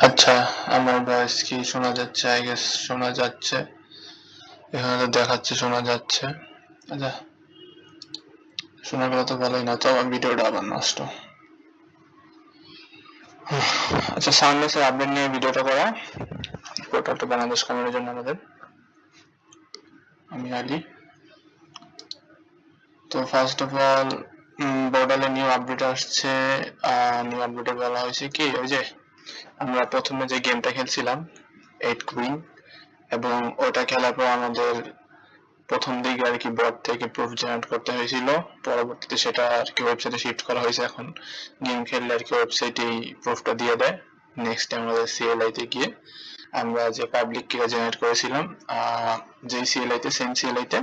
আচ্ছা, আমার ভয়েস কি শোনা যাচ্ছে? আই গেস শোনা যাচ্ছে। এখানে তো দেখাচ্ছে শোনা যাচ্ছে। আচ্ছা, শোনা গেলে তো ভালোই না, তো আমার ভিডিওটা আবার নষ্ট। আচ্ছা, সাউন্ডলেসের আপডেট নিয়ে ভিডিওটা করা, পোর্টালটা বাংলাদেশ কমানোর জন্য আমাদের। আমি আলী। তো ফার্স্ট অফ অল পোর্টালে নিউ আপডেট আসছে। নিউ আপডেটে বলা হয়েছে কি, ওই যে আমরা প্রথমে যে গেমটা খেলছিলাম 8 কুইন, এবং ওটা খেলার পর আমাদের প্রথম দিকে আর কি বট থেকে প্রুফ জেনারেট করতে হয়েছিল, পরবর্তীতে সেটা আর কি ওয়েবসাইটে শিফট করা হয়েছে। এখন গেম খেললে আর কি ওয়েবসাইটেই প্রুফটা দিয়ে দেয়। নেক্সট আমাদের সিএলআই তে গিয়ে আমরা যে পাবলিক কিটা জেনারেট করেছিলাম, যেই সিএলআই তে সেম সিএলআই তে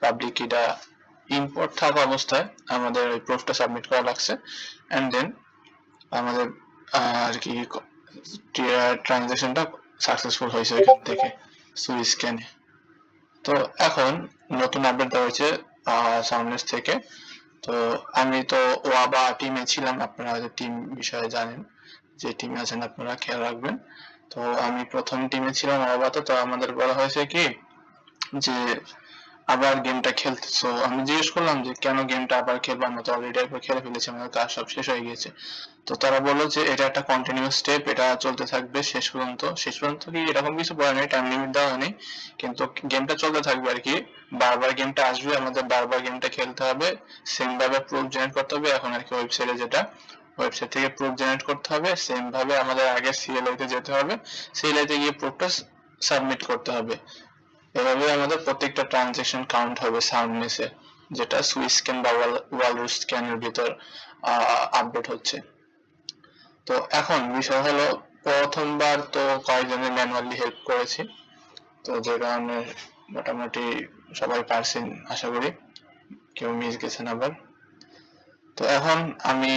পাবলিক কিটা ইম্পোর্ট থাকা অবস্থায় আমাদের ওই প্রুফটা সাবমিট করা লাগছে, এন্ড দেন আমাদের আর কি ট্রানজাকশনটা সাকসেসফুল হয়েছে ওইখান থেকে সুইস স্ক্যানে। তো এখন নতুন আপডেট দেওয়া হয়েছে সাউন্ডনেস থেকে। তো আমি তো ওয়াবা টিমে ছিলাম, আপনারা হয়তো টিম বিষয়ে জানেন, যে টিমে আছেন আপনারা খেয়াল রাখবেন। তো আমি প্রথম টিমে ছিলাম ওয়াবাতে। তো আমাদের বলা হয়েছে কি যে আবার গেমটা খেলতেছো। আমি জিজ্ঞেস করলাম যে কেন গেমটা আবার খেলবো, আমরা তো অলরেডি একবার খেলে ফেলেছি, আমাদের কাজ সব শেষ হয়ে গিয়েছে। তো তারা বললো যে এটা একটা কন্টিনিউয়াস স্টেপ, এটা চলতে থাকবে শেষ পর্যন্ত। শেষ পর্যন্ত কি এরকম কিছু বলা নেই, টাইম লিমিট দেওয়া নেই, কিন্তু গেমটা চলতে থাকবে আর কি। বারবার গেমটা আসবে, আমাদের বারবার গেমটা খেলতে হবে, সেম ভাবে প্রুফ জেনারেট করতে হবে। এখন আর কি ওয়েবসাইটে যেটা, ওয়েবসাইট থেকে প্রুফ জেনারেট করতে হবে, সেম ভাবে আমাদের আগে সিএলআই তে যেতে হবে, সিএলআই তে গিয়ে প্রুফটা সাবমিট করতে হবে। এভাবে আমাদের প্রত্যেকটা ট্রানজেকশন কাউন্ট হবে সাউন্ডনেসে, যেটা সুইস স্ক্যান বা ওয়ালরুস স্ক্যানের ভিতর আপডেট হচ্ছে। তো এখন বিষয় হলো, প্রথমবার তো কয়েকজনের ম্যানুয়ালি হেল্প করেছি, তো যে কারণে মোটামুটি সবাই পারছেন আশা করি, কেউ মিস গেছেন আবার। তো এখন আমি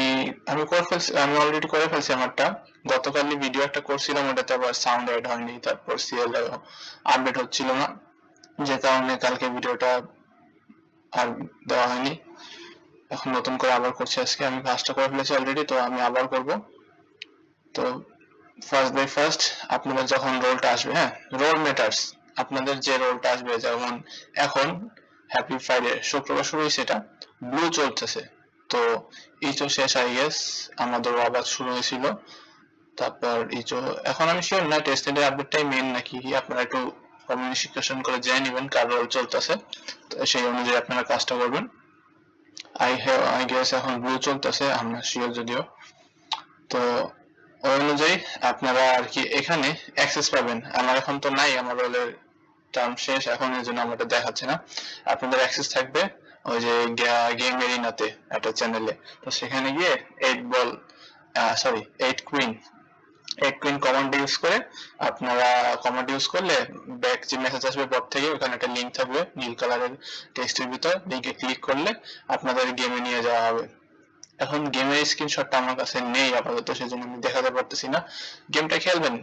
আমি করে ফেলছি, আমি অলরেডি করে ফেলছি আমারটা। গতকালই ভিডিও একটা করছিলাম, ওটাতে আবার সাউন্ড অ্যাড হয়নি, তারপর সিএল আপডেট হচ্ছিল না, যে কারণে কালকে ভিডিওটা আর দেওয়া হয়নি। এখন নতুন করে আবার করছি আজকে। আমি ফার্স্টটা করে ফেলেছি অলরেডি, তো আমি আবার করব। তো ফার্স্ট বাই ফার্স্ট, আপনাদের যখন রোলটা আসবে, হ্যাঁ, রোল ম্যাটার্স, আপনাদের যে রোলটা আসবে, যেমন এখন হ্যাপি ফ্রাইডে শুক্রবার শুরু হয়েছে, এটা ব্লু চলতেছে, তো ইচো শেষ আই গেস, আমাদের আবার শুরু হয়েছিল, তারপর ইচো। এখন আমি শিওর না টেস্টের আপডেটটাই মেন নাকি, আপনারা একটু কমিউনিকেশন করে জেনে নেবেন কার রোল চলতেছে, তো সেই অনুযায়ী আপনারা কাজটা করবেন। আই গেস এখন ব্লু চলতেছে, আমরা শিওর যদিও। তো ওই অনুযায়ী আপনারা আর কি এখানে অ্যাক্সেস পাবেন। আমার এখন তো নাই, আমার রোলের টার্ম শেষ এখন, এর জন্য আমারটা দেখাচ্ছে না। আপনাদের অ্যাক্সেস থাকবে ওই যে গেম এরিনাতে একটা চ্যানেলে, তো সেখানে গিয়ে 8 কুইন কমান্ড ইউজ করে, আপনারা কমান্ড ইউজ করলে ব্যাক যে মেসেজ আসবে বট থেকে, ওখানে একটা লিংক থাকবে নীল কালারের টেক্সটের ভিতর, লিংকে ক্লিক করলে আপনাদের গেমে নিয়ে যাওয়া হবে। এখন গেমের স্ক্রিনশটটা আমার কাছে নেই আপাতত, সেজন্য আমি দেখাতে পারতেছি না। গেমটা খেলবেন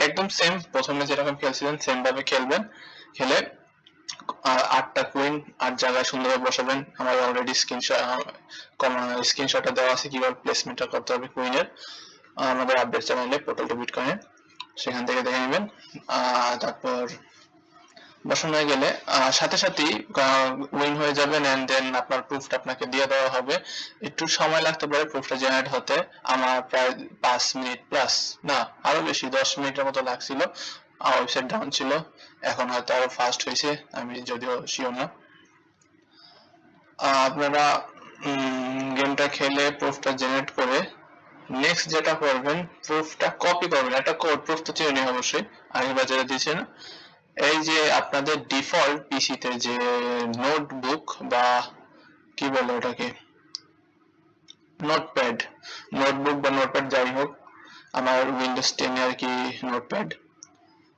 একদম সেম প্রথমে যেরকম খেলছিলেন সেম ভাবে খেলবেন, খেলে 8টা কুইন 8 জায়গায় সুন্দরভাবে বসাবেন। আমার অলরেডি স্ক্রিনশটটা দেওয়া আছে কিভাবে প্লেসমেন্টটা করতে হবে কুইনের, আমাদের আপডেট চ্যানেলে পোর্টাল টু বিটকয়েন, সেখান থেকে দেখে নেবেন। তারপর বসানো হয়ে গেলে সাথে সাথেই উইন হয়ে যাবেন, এন্ড দেন আপনার প্রুফটা আপনাকে দিয়ে দেওয়া হবে। একটু সময় লাগতে পারে প্রুফটা জেনারেট হতে, আমার প্রায় 5 মিনিট প্লাস, না আরো বেশি, 10 মিনিটের মতো লাগছিল, ওয়েবসাইট ডাউন ছিল। এখন হয়তো আরো ফাস্ট হয়েছে, আমি যদিও শিওর না। আপনারা গেমটা খেলে প্রুফটা জেনারেট করে নেক্সট যেটা করবেন, প্রুফটা কপি করবেন, একটা কোড প্রুফ তো চিনি অবশ্যই, আগের বাজারে দিয়েছে না, এই যে আপনাদের ডিফল্ট পিসিতে যে নোটবুক বা কি বলে ওটাকে, নোটপ্যাড, নোটবুক বা নোটপ্যাড যাই হোক, আমার উইন্ডোজ 10 আর কি নোটপ্যাড,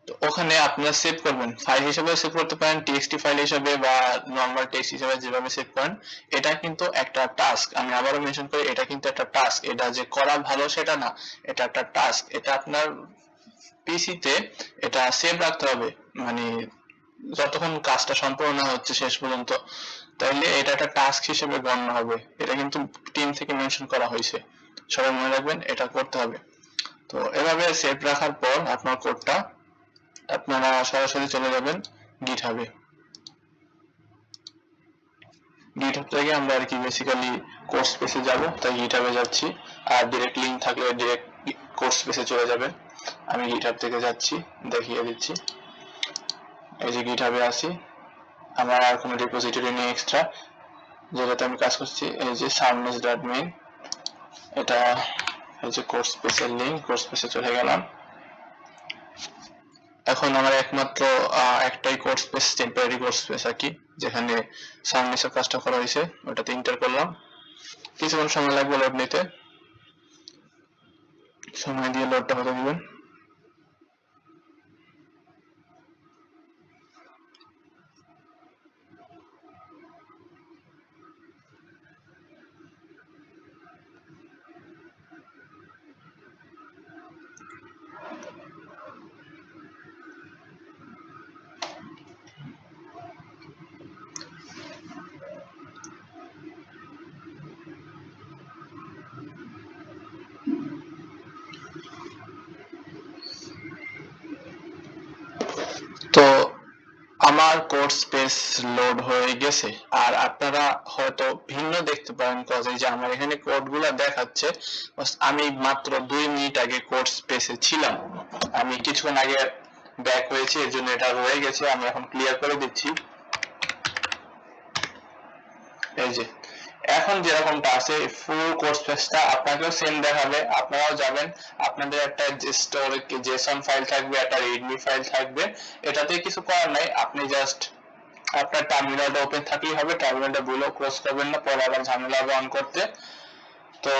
তো ওখানে আপনারা সেভ করবেন, ফাইল হিসেবে সেভ করতে পারেন, টিএক্সটি ফাইল হিসেবে বা নরমাল টেক্সট হিসেবে, যেভাবে সেভ করেন। এটা কিন্তু একটা টাস্ক, আমি আবারও মেনশন করি, এটা কিন্তু একটা টাস্ক, এটা যে করা ভালো সেটা না, এটা একটা টাস্ক, এটা আপনার পিসিতে এটা সেভ রাখতে হবে, মানে যতক্ষণ কাজটা সম্পূর্ণ না হচ্ছে শেষ পর্যন্ত, তাইলে এটা একটা টাস্ক হিসেবে গণ্য হবে। এটা কিন্তু টিম থেকে মেনশন করা হয়েছে, সবাই মনে রাখবেন, এটা করতে হবে। তো এভাবে সেভ রাখার পর আপনার কোডটা আপনারা সরাসরি চলে যাবেন গিটহাবে। গিটহাব থেকে আমরা আর কি বেসিক্যালি কোড স্পেসে যাব, তাই গিটহাবে যাচ্ছি। আর ডিরেক্ট লিংক থাকলে ডিরেক্ট কোড স্পেসে চলে যাবেন। আমি গিটহাব থেকে যাচ্ছি, দেখিয়ে দিচ্ছি। এই যে গিটহাবে আসি, আমার আর কোনো রিপোজিটরি নেই এক্সট্রা, যেটাতে আমি কাজ করছি। এই যে soundness.main, এটা এই যে কোড স্পেসের লিংক, কোড স্পেসে চলে গেলাম। এখন আমার একমাত্র একটাই code space, temporary code space আর কি, যেখানে সাউন্ডনেসের কাজটা করা হয়েছে, ওটাতে এন্টার করলাম। কিছুক্ষণ সময় লাগবে লোড নিতে, সময় দিয়ে লোডটা হতে দিবেন। তো আমার কোড স্পেস লোড হয়ে গেছে। আর আপনারা হয়তো ভিন্ন দেখতে পারেন, কজ এই যে আমার এখানে কোডগুলো দেখাচ্ছে, আমি মাত্র 2 মিনিট আগে কোড স্পেসে ছিলাম। আমি কিছুক্ষণ আগে ব্যাক হয়েছি, এর জন্য এটা রয়ে গেছে। আমি এখন ক্লিয়ার করে দিচ্ছি। এই যে এখন যেরকমটা আছে ফুল কোড স্পেসটা আপনাকেও সেম দেখাবে, আপনারাও যাবেন, আপনাদের একটা জেসন ফাইল থাকবে, একটা রিডমি ফাইল থাকবে, এটাতে কিছু করার নাই। আপনি জাস্ট আপনার টার্মিনালটা ওপেন থাকলেই হবে, টার্মিনালটা ভুলেও ক্লোজ করবেন না, পরে আবার ঝামেলা হবে অন করতে। তো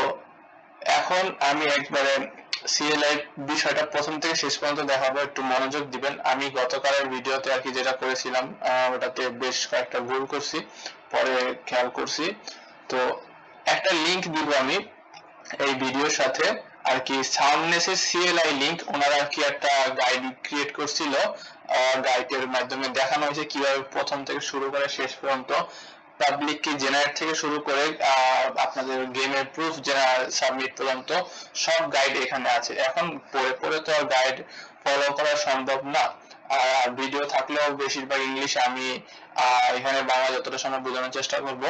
এখন আমি একবারে সিএলআই বিষয়টা প্রথম থেকে শেষ পর্যন্ত দেখাবো, একটু মনোযোগ দিবেন। আমি গতকালের ভিডিওতে আর কি যেটা করেছিলাম, ওটাতে বেশ কয়েকটা ভুল করছি, পরে খেয়াল করছি। তো একটা লিংক দিব আমি এই ভিডিওর সাথে আর কি, সাউন্ডনেসের সিএলআই লিংক, ওনারা আর কি একটা গাইড ক্রিয়েট করছিল, গাইডের মাধ্যমে দেখানো হয়েছে কিভাবে প্রথম থেকে শুরু করে শেষ পর্যন্ত পাবলিক কি জেনারেট থেকে শুরু করে আপনাদের গেমের প্রুফ সাবমিট পর্যন্ত সব গাইড এখানে আছে। এখন পড়ে পড়ে তো আর গাইড ফলো করা সম্ভব না, আর ভিডিও থাকলেও বেশিরভাগ ইংলিশে, আমি এখানে বাংলা যতটা সময় বোঝানোর চেষ্টা করব।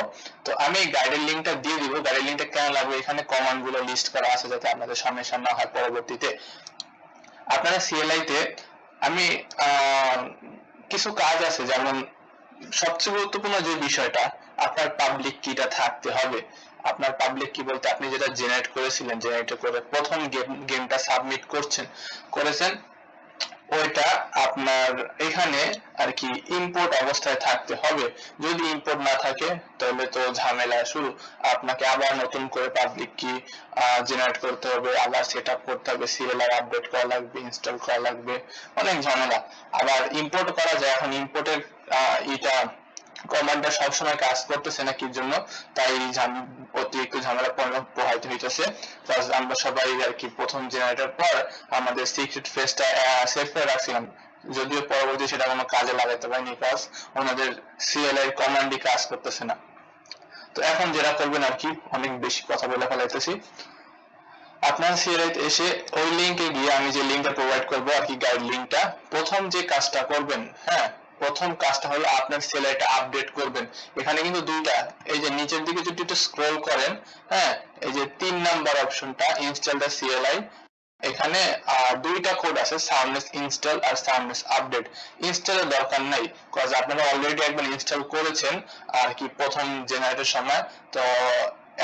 তো আমি গাইডের লিংকটা দিয়ে দিব। গাইডের লিংকটা কেন লাগবে, এখানে কমান্ড গুলো লিস্ট করা আছে যাতে আপনাদের সামনে সামনে হয় পরবর্তীতে। আপনারা সিএলআই তে আমি কিছু কাজ আছে, যেমন সবচেয়ে গুরুত্বপূর্ণ যে বিষয়টা, আপনার পাবলিক কিটা থাকতে হবে। আপনার পাবলিক কি বলতে আপনি যেটা জেনারেট করেছিলেন, জেনারেট করে প্রথম গেমটা সাবমিট করেছেন, ওইটা আপনার এখানে আর কি ইম্পোর্ট অবস্থায় থাকতে হবে। যদি ইম্পোর্ট না থাকে তাহলে তো ঝামেলা শুরু, আপনাকে আবার নতুন করে পাবলিক কি জেনারেট করতে হবে, আবার সেটআপ করতে হবে, সিএলআই আপডেট করা লাগবে, ইনস্টল করা লাগবে, অনেক ঝামেলা। আবার ইম্পোর্ট করা যায়, এখন ইম্পোর্টের এটা কমান্ডটা সবসময় কাজ করতেছে না কি জন্য, তাই অতিরিক্ত ঝামেলা পোহাইতে হইতেছে। আমরা সবাই আর কি প্রথম জেনারেটর পর আমাদের সিক্রেট ফেসটা সেভ করে রাখছিলাম, যদিও পরবর্তী সেটা কোনো কাজে লাগাতে পারিনি, কাজ ওনাদের সিএলআই কমান্ডই কাজ করতেছে না। তো এখন যেটা করবেন আর কি, অনেক বেশি কথা বলে ফেলাইতেছি, আপনার সিএলআই এসে ওই লিংকে গিয়ে, আমি যে লিংকটা প্রোভাইড করবো আর কি গাইড লিংকটা, প্রথম যে কাজটা করবেন, হ্যাঁ প্রথম কাজটা হলো আপনার সিএলআইটা আপডেট করবেন। এখানে কিন্তু দুইটা, এই যে নিচের দিকে যদি একটু স্ক্রল করেন, হ্যাঁ এই যে 3 নাম্বার অপশনটা ইনস্টল দ্য সিএলআই, এখানে দুইটা কোড আছে, সাউন্ডনেস ইনস্টল আর সাউন্ডনেস আপডেট। ইনস্টলের দরকার নাই, কজ আপনারা অলরেডি একবার ইনস্টল করেছেন আর কি প্রথম জেনারেটের সময়। তো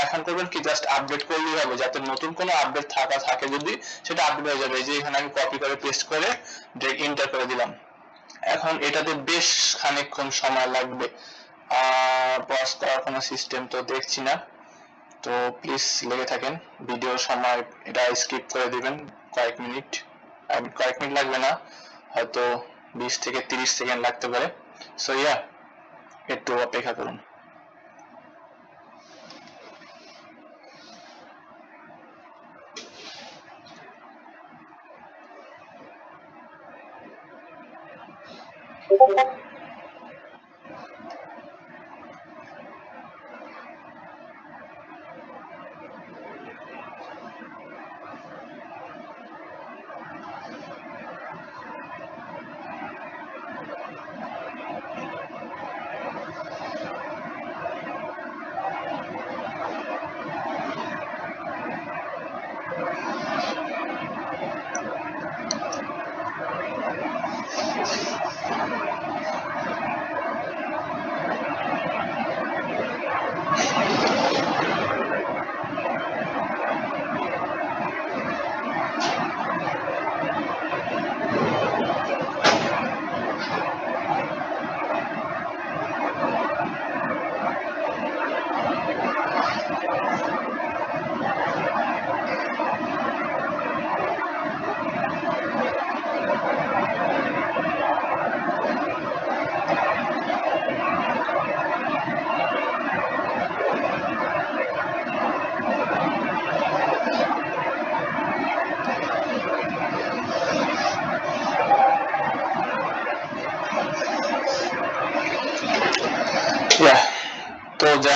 এখন করবেন কি, জাস্ট আপডেট করলেই হবে, যাতে নতুন কোনো আপডেট থাকে যদি সেটা আপডেট হয়ে যাবে। এই যে এখানে আমি কপি করে পেস্ট করে এন্টার করে দিলাম। এখন এটাতে বেশ খানিকক্ষণ সময় লাগবে, পজ করার কোনো সিস্টেম তো দেখছি না, তো প্লিজ লেগে থাকেন, ভিডিওর সময় এটা স্কিপ করে দিবেন কয়েক মিনিট। কয়েক মিনিট লাগবে না, হয়তো 20 থেকে 30 সেকেন্ড লাগতে পারে। সো ইয়া, একটু অপেক্ষা করুন।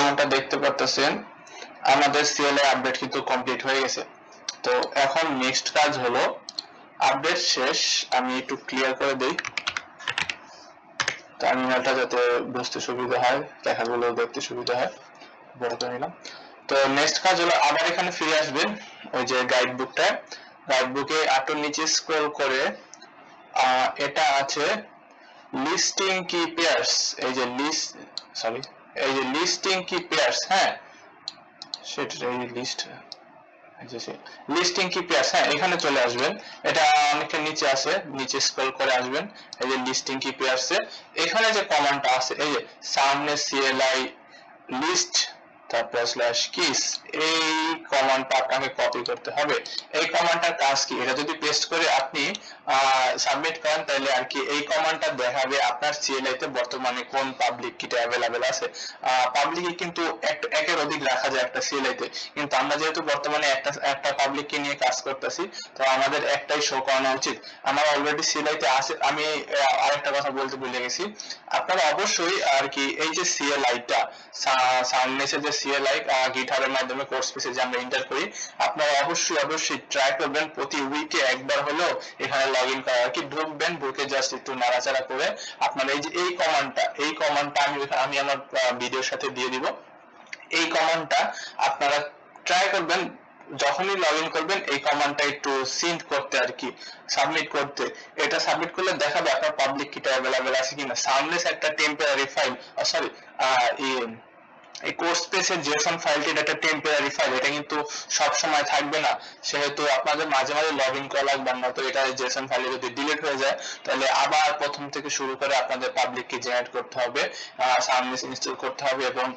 যেমনটা দেখতে পারতেছেন আমাদের CLI আপডেট কিন্তু কমপ্লিট হয়ে গেছে। তো এখন নেক্সট কাজ হলো আপডেট শেষ, আমি একটু ক্লিয়ার করে দেই টার্মিনালটা যাতে বুঝতে সুবিধা হয়, লেখাগুলো দেখতে সুবিধা হয়, বড় করে নিলাম। তো নেক্সট কাজ হলো আবার এখানে ফিরে আসবেন ওই যে গাইড বুকটা, গাইড বুকে একটু নিচে স্ক্রল করে এটা আছে লিস্টিং কি পেয়ার্স, এই যে লিস্টিং কি পেয়ার্স, হ্যাঁ সেটা এই লিস্টিং কি পেয়ার্স, হ্যাঁ এখানে চলে আসবেন, এটা অনেকটা নিচে আছে, নিচে স্ক্রল করে আসবেন, এই যে লিস্টিং কি পেয়ার্স এখানে যে কমান্ডটা আছে এই যে সামনে CLI লিস্ট তারপর স্ল্যাশ কিস, এই কমান্ডটা আপনাকে কপি করতে হবে। এই কমান্ডটার কাজ কি, এটা যদি পেস্ট করে আপনি সাবমিট করেন তাহলে আর কি এই কমান্ডটা দেখাবে আপনার CLI তে বর্তমানে কোন পাবলিক কিটা অ্যাভেলেবেল আছে। পাবলিক কি কিন্তু একের অধিক রাখা যায় একটা CLI তে, কিন্তু আমরা যেহেতু বর্তমানে একটা পাবলিক কি নিয়ে কাজ করতেছি, তো আমাদের একটাই শো করানো উচিত। আমার অলরেডি CLI তে আছে। আমি আরেকটা কথা বলতে ভুলে গেছি, আপনারা অবশ্যই আর কি এই যে CLI টা সামনেসে যে CLI গিটহাবের মাধ্যমে কোর্স পেজে যে আমরা এন্টার করি, আপনারা অবশ্যই ট্রাই করবেন প্রতি উইকে একবার হলেও এখানে লগইন করা, আর কি ঢুকবেন, ঢুকে জাস্ট একটু নাড়াচাড়া করে আপনারা এই যে এই কমান্ডটা আমি আমার ভিডিওর সাথে দিয়ে দিব, এই কমান্ডটা আপনারা ট্রাই করবেন যখনই লগইন করবেন এই কমান্ডটা একটু সিন্ড করতে, আর কি সাবমিট করতে। এটা সাবমিট করলে দেখাবে আপনার পাবলিক কিটা অ্যাভেলেবেল আছে কিনা। সামনেস একটা টেম্পোরারি ফাইল, সরি এই কোর্স পেজের জেসন ফাইলটি একটা টেম্পোরারি ফাইল, এটা কিন্তু সব সময় থাকবে না, সেহেতু আপনাদের মাঝে মাঝে লগইন করা লাগবে না, তো এটা জেসন ফাইলে যদি ডিলিট হয়ে যায় তাহলে আবার প্রথম থেকে শুরু করে আপনাদের পাবলিক কি জেনারেট করতে হবে, সামনেস ইনস্টল করতে হবে, এবং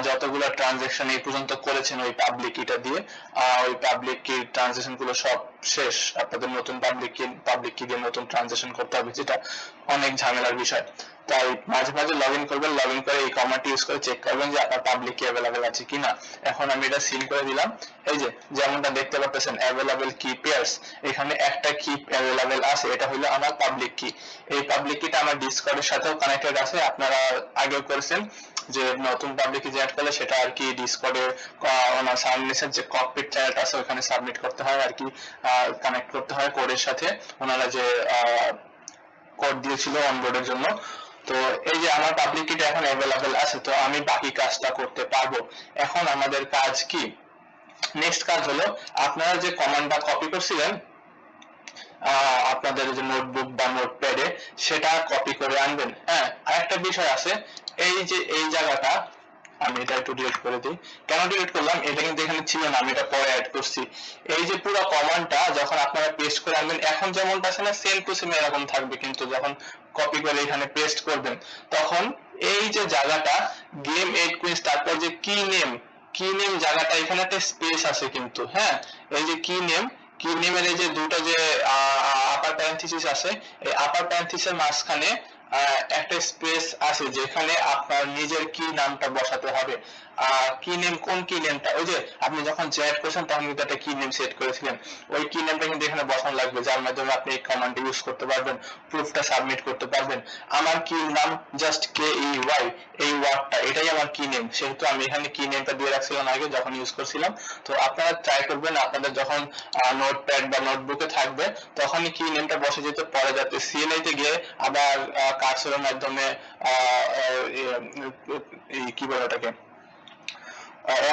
যতগুলো ট্রানজাকশন এই পর্যন্ত করেছেন ওই পাবলিক কিটা দিয়ে ওই পাবলিক কি ট্রানজাকশন গুলো সব শেষ, আপনাদের নতুন পাবলিক কি দিয়ে নতুন ট্রানজাকশন করতে হবে, যেটা অনেক ঝামেলার বিষয়। তাই মাঝে মাঝে লগইন করবেন, লগইন করে এই কমান্ডটি ইউজ করে চেক করবেন যে আপনার পাবলিক কি অ্যাভেলেবেল আছে কিনা। এখন আমি এটা সিল করে দিলাম, এই যে যেমনটা দেখতে পাচ্ছেন অ্যাভেলেবেল কি পেয়ার্স, এখানে একটা কি অ্যাভেলেবেল আছে, এটা হলো আমার পাবলিক কি। এই পাবলিক কিটা আমার ডিসকর্ডের সাথেও কানেক্টেড আছে, আপনারা আগেও করেছেন যে নতুন পাবলিক কি জেনারেট করলে সেটা আর কি ডিসকর্ডে ওনার সাবমিশন যে ককপিট চ্যানেল আছে ওখানে সাবমিট করতে হয়, আর কি কানেক্ট করতে হয় কোডের সাথে, ওনারা যে কোড দিয়েছিল অনবোর্ডের জন্য। তো এই যে আমার পাবলিক কিটা এখন অ্যাভেলেবেল আছে, তো আমি বাকি কাজটা করতে পারবো। এখন আমাদের কাজ কি, নেক্সট কাজ হলো আপনারা যে কমান্ডটা কপি করছিলেন আপনাদের যে নোটবুক বা নোটপ্যাডে, সেটা কপি করে আনবেন। হ্যাঁ আরেকটা বিষয় আছে, এই যে এই জায়গাটা আমি এটা একটু ডিলিট করে দিই, কেন ডিলিট করলাম এটা কিন্তু এখানে ছিল না, আমি এটা পরে অ্যাড করছি। এই যে পুরো কমান্ডটা যখন আপনারা পেস্ট করে আনবেন, এখন যেমনটা আছে না সেম টু সেম এরকম থাকবে, কিন্তু যখন কপি করে এখানে পেস্ট করবেন তখন এই যে জায়গাটা গেম 8 কুইন্স তারপর যে কি নেম জায়গাটা, এখানে একটা স্পেস আছে কিন্তু, হ্যাঁ এই যে কি নেমের এই যে দুটো যে আপার প্যারেনথিসিস আছে, এই আপার প্যারেনথিসের মাঝখানে একটা স্পেস আছে যেখানে আপনার নিজের কি নামটা বসাতে হবে। কি নেম, কোন কি নেমটা, ওই যে আপনি যখন জেনারেট করেছেন তখন কিন্তু একটা কি নেম সেট করেছিলেন, ওই কি নেমটা কিন্তু এখানে বসানো লাগবে, যার মাধ্যমে আপনি এই কমান্ড ইউজ করতে পারবেন, প্রুফটা সাবমিট করতে পারবেন। আমার কি নাম জাস্ট KEY, এই ওয়ার্ডটা এটাই আমার কি নেম, সেহেতু আমি এখানে কি নেমটা দিয়ে রাখছিলাম আগে যখন ইউজ করছিলাম। তো আপনারা ট্রাই করবেন আপনাদের যখন নোটপ্যাড বা নোটবুকে থাকবে তখনই কি নেমটা বসে যেতে, পরে যাতে CLI তে গিয়ে আবার কার্সরের মাধ্যমে কি বলে ওটাকে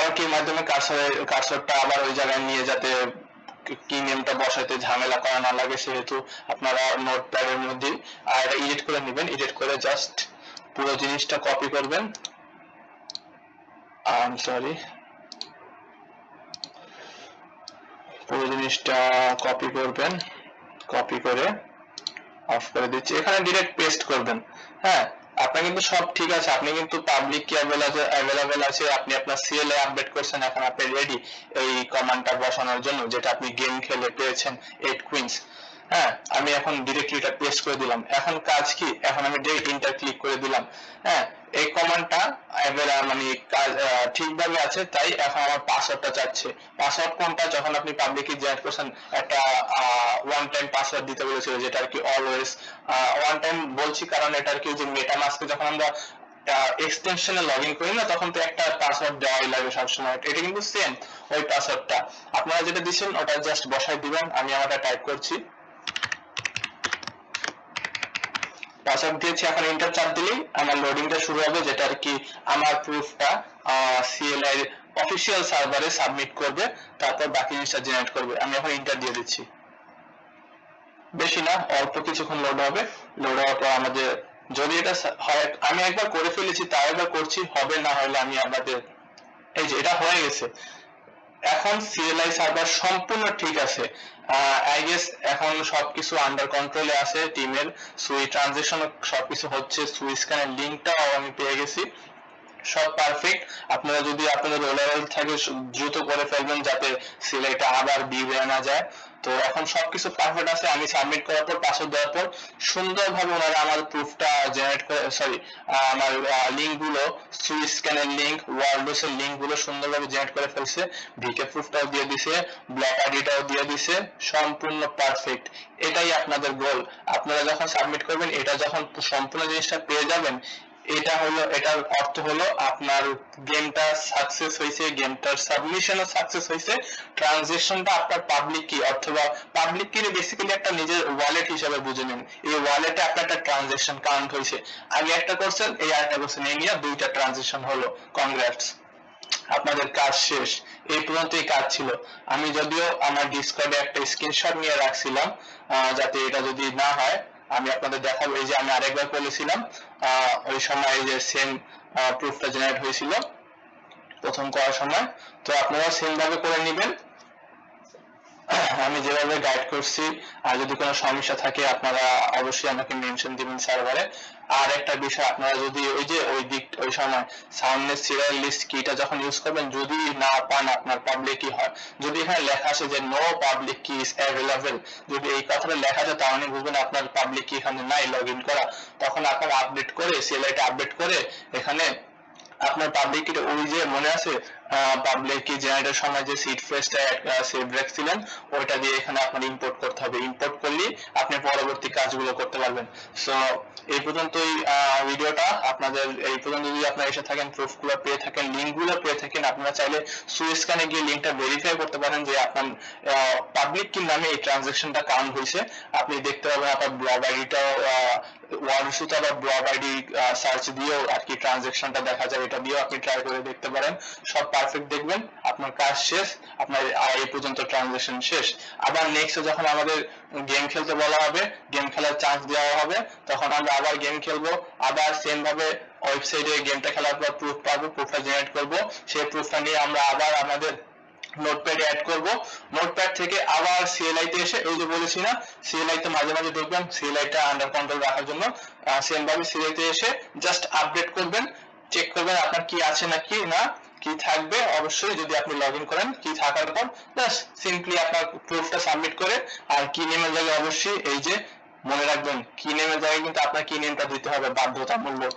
অর্কের মাধ্যমে কার্সরটা আবার ওই জায়গায় নিয়ে যাতে কি নেমটা বসাইতে ঝামেলা করা না লাগে, সেহেতু আপনারা নোটপ্যাডের মধ্যে এটা এডিট করে নেবেন, এডিট করে জাস্ট পুরো জিনিসটা কপি করবেন, পুরো জিনিসটা কপি করবেন, কপি করে অফ করে দিচ্ছি, এখানে ডিরেক্ট পেস্ট করবেন। হ্যাঁ আপনার কিন্তু সব ঠিক আছে, আপনি কিন্তু পাবলিক কি অ্যাভেলেবেল আছে, আপনি আপনার CLI আপডেট করছেন, এখন আপনি রেডি এই কমান্ডটা বসানোর জন্য যেটা আপনি গেম খেলে পেয়েছেন 8 কুইন্স। হ্যাঁ আমি এখন ডিরেক্টলি এটা পেস্ট করে দিলাম। এখন কাজ কি, এখন আমি ডিরেক্ট ইন্টার ক্লিক করে দিলাম। হ্যাঁ এই কমান্ডটা মানে ঠিকভাবে আছে, তাই এখন আমার পাসওয়ার্ডটা চাচ্ছে। পাসওয়ার্ড কোনটা, যখন আপনি পাবলিক কি জেনারেট করছেন একটা ওয়ান টাইম পাসওয়ার্ড দিতে বলেছিল, যেটা আর কি অলওয়েজ ওয়ান টাইম বলছি কারণ এটা আর কি যে মেটামাস্কে যখন আমরা এক্সটেনশনে লগ ইন করি না তখন তো একটা পাসওয়ার্ড দেওয়াই লাগে সবসময়, এটা কিন্তু সেম ওই পাসওয়ার্ডটা আপনারা যেটা দিচ্ছেন ওটা জাস্ট বসাই দিবেন। আমি আমারটা টাইপ করছি, পাসওয়ার্ড দিয়েছি, এখন এন্টার চাপ দিলেই আমার লোডিংটা শুরু হবে, যেটা আর কি আমার প্রুফটা সিএলআই এর অফিসিয়াল সার্ভারে সাবমিট করবে, তারপর বাকি জিনিসটা জেনারেট করবে। আমি এখন এন্টার দিয়ে দিচ্ছি, বেশি না অল্প কিছুক্ষণ লোড হবে। লোড হওয়ার পর আমাদের যদি এটা হয়, আমি একবার করে ফেলেছি তাও একবার করছি, হবে না হলে আমি আমাদের এই যে এটা হয়ে গেছে। এখন সিএলআই সার্ভার সম্পূর্ণ ঠিক আছে, আই গেস এখন সবকিছু আন্ডার কন্ট্রোলে আছে টিমের, সুই ট্রানজেকশন সবকিছু হচ্ছে, সুই স্ক্যানের লিঙ্কটাও আমি পেয়ে গেছি, সব পারফেক্ট। আপনারা যদি আপনাদের রোলার থাকে দ্রুত করে ফেলবেন যাতে সিএলআইটা আবার বিগড়ে না যায়। তো এখন সবকিছু পারফেক্ট আছে, আমি সাবমিট করার পর পাসওয়ার্ড দেওয়ার পর সুন্দরভাবে ওনারা আমার প্রুফটা জেনারেট করে, সরি আমার লিঙ্ক গুলো, সুই স্ক্যানের লিঙ্ক, ওয়ার্ডপ্রেস এর লিঙ্ক গুলো সুন্দরভাবে জেনারেট করে ফেলছে, ভিকে প্রুফটাও দিয়ে দিছে, ব্লক আইডিটাও দিয়ে দিছে, সম্পূর্ণ পারফেক্ট। এটাই আপনাদের গোল, আপনারা যখন সাবমিট করবেন, এটা যখন সম্পূর্ণ জিনিসটা পেয়ে যাবেন, এটা হলো, এটার অর্থ হলো আপনার গেমটা সাকসেস হয়েছে, গেমটার সাবমিশনও সাকসেস হয়েছে, ট্রানজেকশনটা আপনার পাবলিক কি অথবা পাবলিক কি বেসিক্যালি একটা নিজের ওয়ালেট হিসেবে বুঝে নিন, এই ওয়ালেটে আপনার একটা ট্রানজেকশন কাউন্ট হয়েছে, আগে একটা করছেন এই আরেকটা করছেন, এই নিয়ে দুইটা ট্রানজেকশন হলো, কনগ্রাটস, আপনাদের কাজ শেষ। এই পর্যন্তই কাজ ছিল। আমি যদিও আমার ডিসকর্ডে একটা স্ক্রিনশট নিয়ে রাখছিলাম, যাতে এটা যদি না হয় আমি আপনাদের দেখাবো। এই যে আমি আরেকবার করেছিলাম, ওই সময় এই যে সেম প্রুফটা জেনারেট হয়েছিল প্রথম করার সময়, তো আপনারা সেম ভাবে করে নেবেন আমি যেভাবে গাইড করছি। আর যদি কোনো সমস্যা থাকে আপনারা অবশ্যই আমাকে মেনশন দিবেন সার্ভারে। আর একটা বিষয়, আপনারা যদি ওই যে ওই সময় সামনের সিরিয়াল লিস্ট কিটা যখন ইউজ করবেন, যদি না পান আপনার পাবলিক কি হয়, যদি এখানে লেখা আছে যে নো পাবলিক কি ইজ অ্যাভেলেবল, যদি এই কথাটা লেখা আছে তাহলে বুঝবেন আপনার পাবলিক কি এখানে নাই লগ ইন করা, তখন আপনারা আপডেট করে সিএলআইটা আপডেট করে এখানে আপনার পাবলিক কি, ওই যে মনে আছে পাবলিক কি জেনারেটের সময় যে সিড ফ্রেজটা সেভ রাখছিলেন, ওইটা দিয়ে এখানে আপনার ইম্পোর্ট করতে হবে, ইম্পোর্ট করলে আপনি পরবর্তী কাজগুলো করতে পারবেন। সো এই পর্যন্তই ভিডিওটা আপনাদের, এই পর্যন্ত যদি আপনারা এসে থাকেন, প্রুফগুলো পেয়ে থাকেন, লিঙ্কগুলো পেয়ে থাকেন, আপনারা চাইলে সুইসকানে গিয়ে লিঙ্কটা ভেরিফাই করতে পারেন যে আপনার পাবলিক কি নামে এই ট্রানজাকশনটা কাউন্ট হয়েছে, আপনি দেখতে পাবেন আপনার ব্লগ আইডিটাও ওয়ার্ডপ্রেসে আবার ব্লগ আইডি সার্চ দিয়েও আর কি ট্রানজাকশনটা দেখা যায়, এটা দিয়েও আপনি ট্রাই করে দেখতে পারেন, সব পারফেক্ট দেখবেন, আপনার কাজ শেষ, আপনার এই পর্যন্ত ট্রানজাকশন শেষ। আবার নেক্সট যখন আমাদের গেম খেলতে বলা হবে, গেম খেলার চান্স দেওয়া হবে, তখন আমরা আবার গেম খেলবো, আবার সেম ভাবে ওয়েবসাইটে গেমটা খেলার পর প্রুফ পাবো, প্রুফটা জেনারেট করবো, সেই প্রুফটা নিয়ে আমরা আবার আমাদের নোটপ্যাডে অ্যাড করব, নোটপ্যাড থেকে আবার সিএলআই তে এসে, ওই যে বলেছি না সিএলআই তে মাঝে মাঝে দেখবেন, সিএলআই টা আন্ডার কন্ট্রোল রাখার জন্য সেম ভাবে সিএলআই তে এসে জাস্ট আপডেট করবেন, চেক করবেন আপনার কি আছে নাকি না, কি থাকবে অবশ্যই যদি আপনি লগ ইন করেন, কি থাকার পর জাস্ট সিম্পলি আপনার প্রুফটা সাবমিট করে, আর কি নেমের জায়গায় অবশ্যই এই যে মনে রাখবেন কি নেমের জায়গায় কিন্তু আপনার কি নেমটা দিতে হবে বাধ্যতামূলক,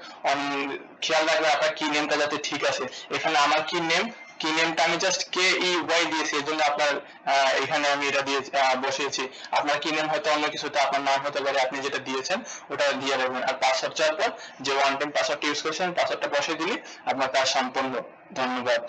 খেয়াল রাখবেন আপনার কি নেমটা যাতে ঠিক আছে। এখানে আমার কি নেম, কি নেমটা আমি জাস্ট কে ই ওয়াই দিয়েছি, এর জন্য আপনার এখানে আমি এটা দিয়ে বসিয়েছি, আপনার কি নেম হয়তো অন্য কিছুতে আপনার নাম হতে পারে, আপনি যেটা দিয়েছেন ওটা দিয়ে রাখবেন। আর পাসওয়ার্ড চাওয়ার পর যে ওয়ান টাইম পাসওয়ার্ড ইউজ করেছেন পাসওয়ার্ডটা বসিয়ে দিলে আপনার কাজ সম্পূর্ণ। ধন্যবাদ।